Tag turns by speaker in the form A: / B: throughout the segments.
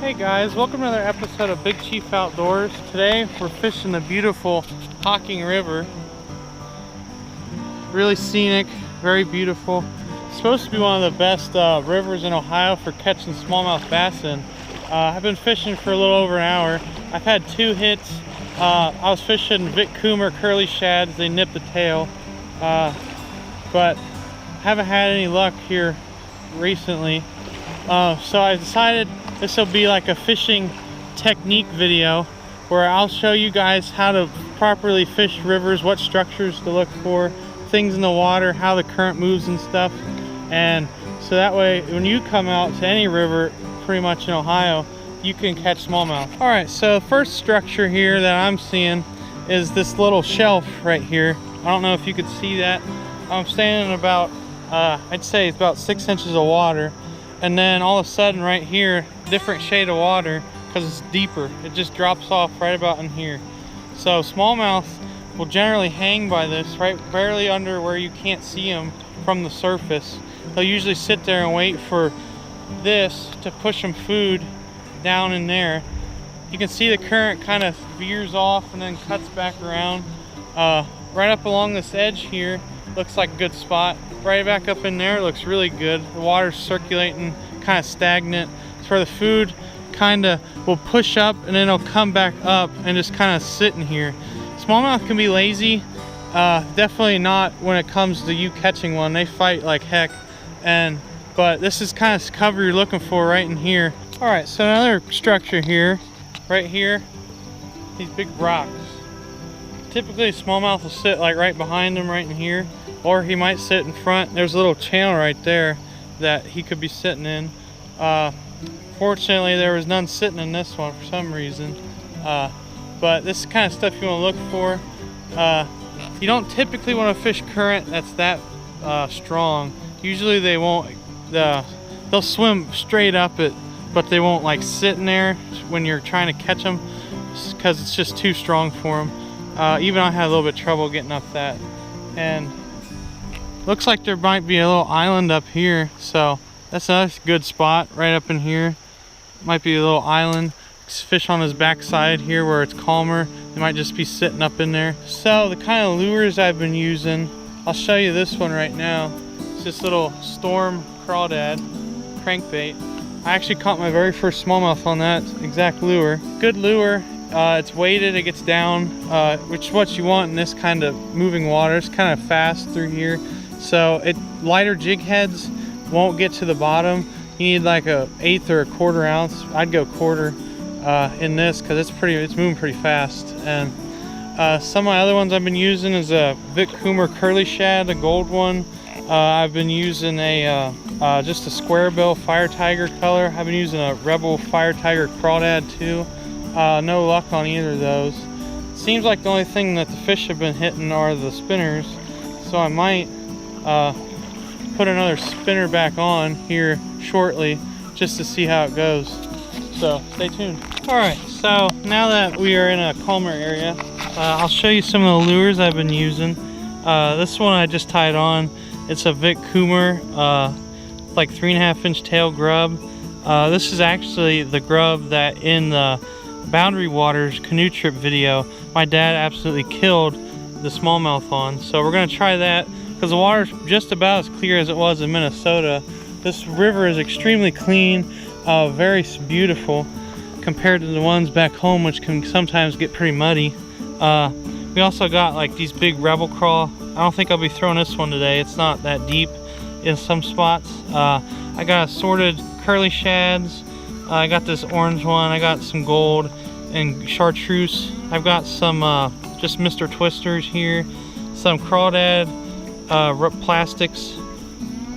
A: Hey guys, welcome to another episode of Big Chief Outdoors. Today we're fishing the beautiful Hocking River. Really scenic, very beautiful. It's supposed to be one of the best rivers in Ohio for catching smallmouth bass in. I've been fishing for a little over an hour. I've had 2 hits. I was fishing Vic Coomer curly shads. They nipped the tail, but haven't had any luck here recently. So I decided this will be like a fishing technique video where I'll show you guys how to properly fish rivers, what structures to look for, things in the water, how the current moves and stuff. And so that way when you come out to any river pretty much in Ohio, you can catch smallmouth. All right, so the first structure here that I'm seeing is this little shelf right here. I don't know if you could see that. I'm standing in about, I'd say it's about 6 inches of water. And then all of a sudden right here, different shade of water because it's deeper. It just drops off right about in here. So smallmouth will generally hang by this right barely under where you can't see them from the surface. They'll usually sit there and wait for this to push them food down in there. You can see the current kind of veers off and then cuts back around. Right up along this edge here looks like a good spot. Right back up in there looks really good. The water's circulating, kind of stagnant. It's where the food kind of will push up and then it'll come back up and just kind of sit in here. Smallmouth can be lazy. Definitely not when it comes to you catching one. They fight like heck. But this is kind of cover you're looking for right in here. All right, so another structure here, right here, these big rocks. Typically smallmouth will sit like right behind them right in here, or he might sit in front. There's a little channel right there that he could be sitting in. Fortunately there was none sitting in this one for some reason, but this is the kind of stuff you want to look for. You don't typically want to fish current that's that strong. Usually they won't, they'll swim straight up it, but they won't like sit in there when you're trying to catch them because it's just too strong for them. Even I had a little bit of trouble getting up that. And looks like there might be a little island up here, so that's a good spot right up in here. Might be a little island. Fish on his backside here where it's calmer. They might just be sitting up in there. So the kind of lures I've been using, I'll show you this one right now. It's this little Storm Crawdad crankbait. I actually caught my very first smallmouth on that exact lure. Good lure. It's weighted, it gets down, which is what you want in this kind of moving water. It's kind of fast through here. So lighter jig heads won't get to the bottom. You need like a 1/8 or a 1/4 ounce. I'd go 1/4 in this because it's moving pretty fast. And some of my other ones I've been using is a Vic Coomer curly shad, a gold one. I've been using just a square bill fire tiger color. I've been using a Rebel fire tiger crawdad too. No luck on either of those. Seems like the only thing that the fish have been hitting are the spinners, so I might put another spinner back on here shortly just to see how it goes. So stay tuned. All right, so now that we are in a calmer area, I'll show you some of the lures I've been using. This one I just tied on. It's a Vic Coomer, like 3.5 inch tail grub. This is actually the grub that in the Boundary Waters canoe trip video my dad absolutely killed the smallmouth on. So we're going to try that because the water's just about as clear as it was in Minnesota. This river is extremely clean, very beautiful compared to the ones back home, which can sometimes get pretty muddy. We also got like these big Rebel Crawl. I don't think I'll be throwing this one today. It's not that deep in some spots. I got assorted curly shads. I got this orange one. I got some gold and chartreuse. I've got some just Mr. Twisters here, some crawdad plastics.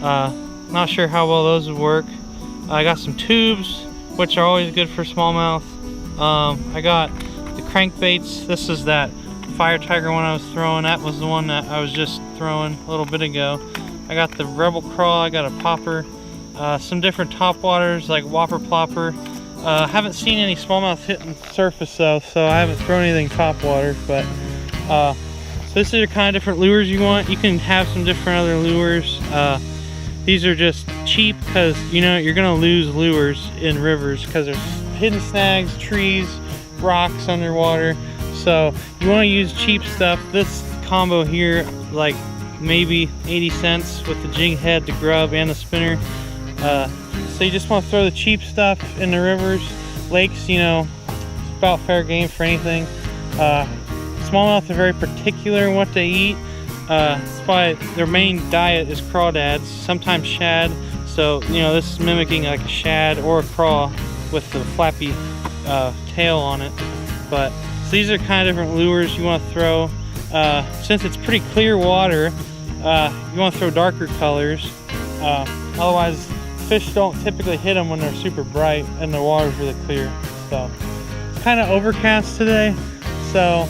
A: Not sure how well those would work. I got some tubes, which are always good for smallmouth. I got the crankbaits. This is that fire tiger one I was throwing. That was the one that I was just throwing a little bit ago. I got the Rebel Crawl. I got a popper. Some different topwaters like Whopper Plopper. Haven't seen any smallmouth hitting the surface though, so I haven't thrown anything topwater. But so this is the kind of different lures you want. You can have some different other lures. These are just cheap because you know you're gonna lose lures in rivers because there's hidden snags, trees, rocks underwater. So you want to use cheap stuff. This combo here, like maybe 80 cents with the jig head, the grub, and the spinner. So you just want to throw the cheap stuff in the rivers. Lakes, you know, it's about fair game for anything. Smallmouth are very particular in what they eat. That's why their main diet is crawdads, sometimes shad. So, you know, this is mimicking like a shad or a craw with the flappy tail on it. But so these are kind of different lures you want to throw. Since it's pretty clear water, you want to throw darker colors. Otherwise, fish don't typically hit them when they're super bright and the water's really clear. So it's kind of overcast today, so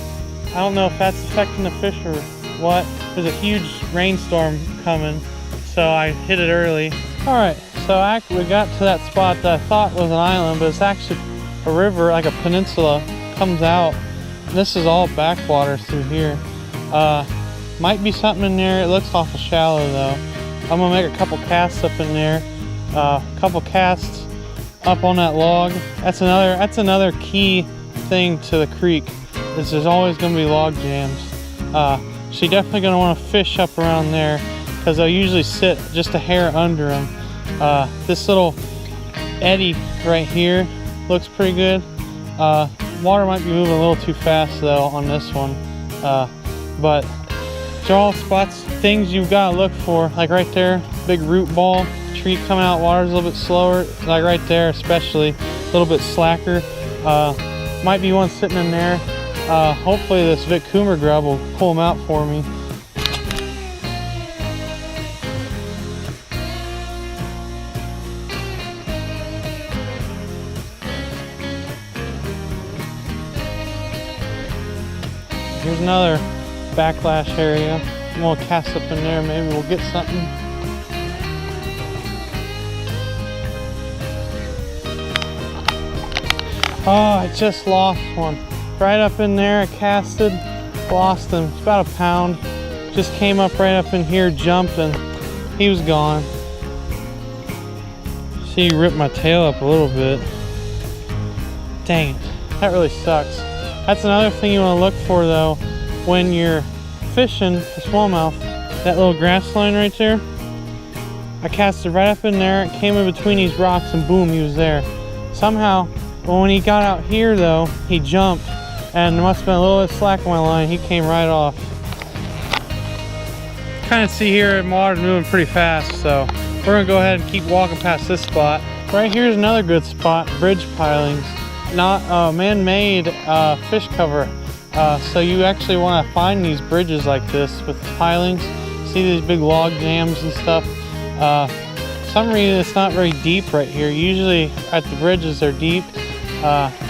A: I don't know if that's affecting the fish or what. There's a huge rainstorm coming, so I hit it early. All right, so we got to that spot that I thought was an island, but it's actually a river, like a peninsula, comes out. And this is all backwater through here. Might be something in there. It looks awful shallow though. I'm gonna make a couple casts up in there. A couple casts up on that log. That's another key thing to the creek, is there's always gonna be log jams. So you're definitely gonna want to fish up around there, because they'll usually sit just a hair under them. This little eddy right here looks pretty good. Water might be moving a little too fast though on this one. But these are all spots, things you've got to look for. Like right there, big root ball, tree coming out, water's a little bit slower. Like right there especially, a little bit slacker. Might be one sitting in there. Hopefully this Vic Coomer grub will pull them out for me. Here's another backlash area. I'm gonna cast up in there, maybe we'll get something. Oh, I just lost one. Right up in there, I casted, lost him. It's about a pound. Just came up right up in here, jumped, and he was gone. See, he ripped my tail up a little bit. Dang it, that really sucks. That's another thing you want to look for though when you're fishing for smallmouth. That little grass line right there, I casted right up in there, it came in between these rocks, and boom, he was there. Somehow, when he got out here though, he jumped, and there must have been a little bit slack on my line. He came right off. Kind of see here the water's moving pretty fast, so we're gonna go ahead and keep walking past this spot. Right here's another good spot, bridge pilings. Not man-made fish cover. So you actually want to find these bridges like this with pilings. See these big log jams and stuff. For some reason it's not very deep right here. Usually at the bridges they're deep.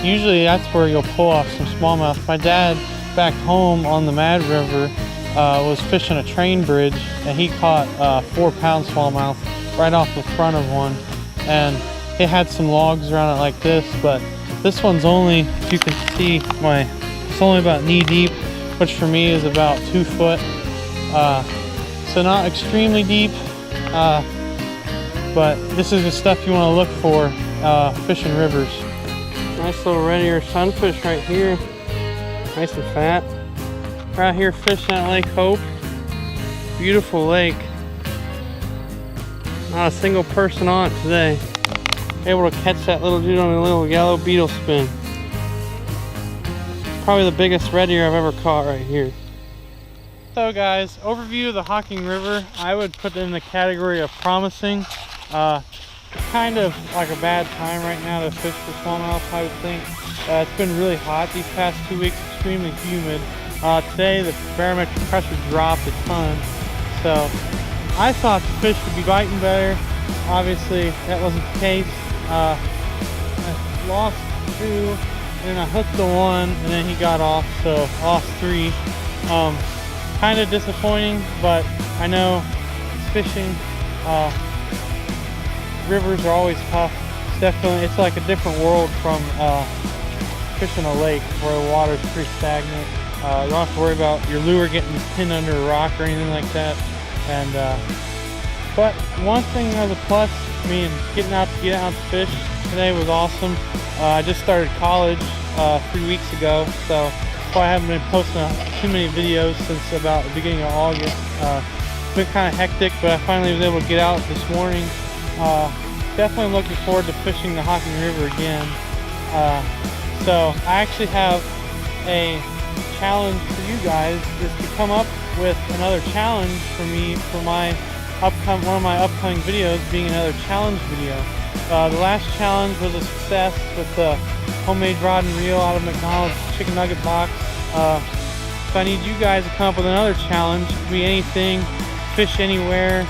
A: Usually that's where you'll pull off some smallmouth. My dad back home on the Mad River was fishing a train bridge, and he caught 4-pound smallmouth right off the front of one. And it had some logs around it like this, but this one's only, if you can see, it's only about knee deep, which for me is about 2 foot. So not extremely deep, but this is the stuff you want to look for fishing rivers. Nice little red ear sunfish right here, nice and fat. We're out here fishing at Lake Hope. Beautiful lake. Not a single person on it today. Able to catch that little dude on a little yellow beetle spin. Probably the biggest red ear I've ever caught right here. So guys, overview of the Hocking River. I would put it in the category of promising. Kind of like a bad time right now to fish for smallmouth, I would think. It's been really hot these past 2 weeks, extremely humid. Today the barometric pressure dropped a ton. So I thought the fish would be biting better. Obviously that wasn't the case. I lost 2, and then I hooked the 1, and then he got off, so lost 3. Kind of disappointing, but I know it's fishing. Rivers are always tough. It's like a different world from fishing a lake where the water's pretty stagnant. You don't have to worry about your lure getting pinned under a rock or anything like that. And but one thing as a plus, I mean, getting out to fish, today was awesome. I just started college 3 weeks ago, so that's why I haven't been posting too many videos since about the beginning of August. It's been kind of hectic, but I finally was able to get out this morning. Definitely looking forward to fishing the Hocking River again. So I actually have a challenge for you guys, is to come up with another challenge for me for my one of my upcoming videos being another challenge video. The last challenge was a success with the homemade rod and reel out of McDonald's chicken nugget box. So I need you guys to come up with another challenge. It could be anything, fish anywhere,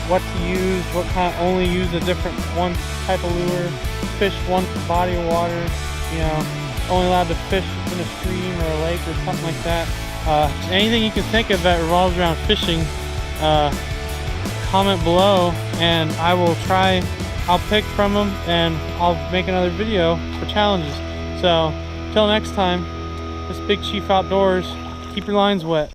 A: what to use, what kind, only use a different one type of lure, fish one body of water, you know, only allowed to fish in a stream or a lake or something like that. Anything you can think of that revolves around fishing, comment below and I will try. I'll pick from them and I'll make another video for challenges. So, till next time, this Big Chief Outdoors, keep your lines wet.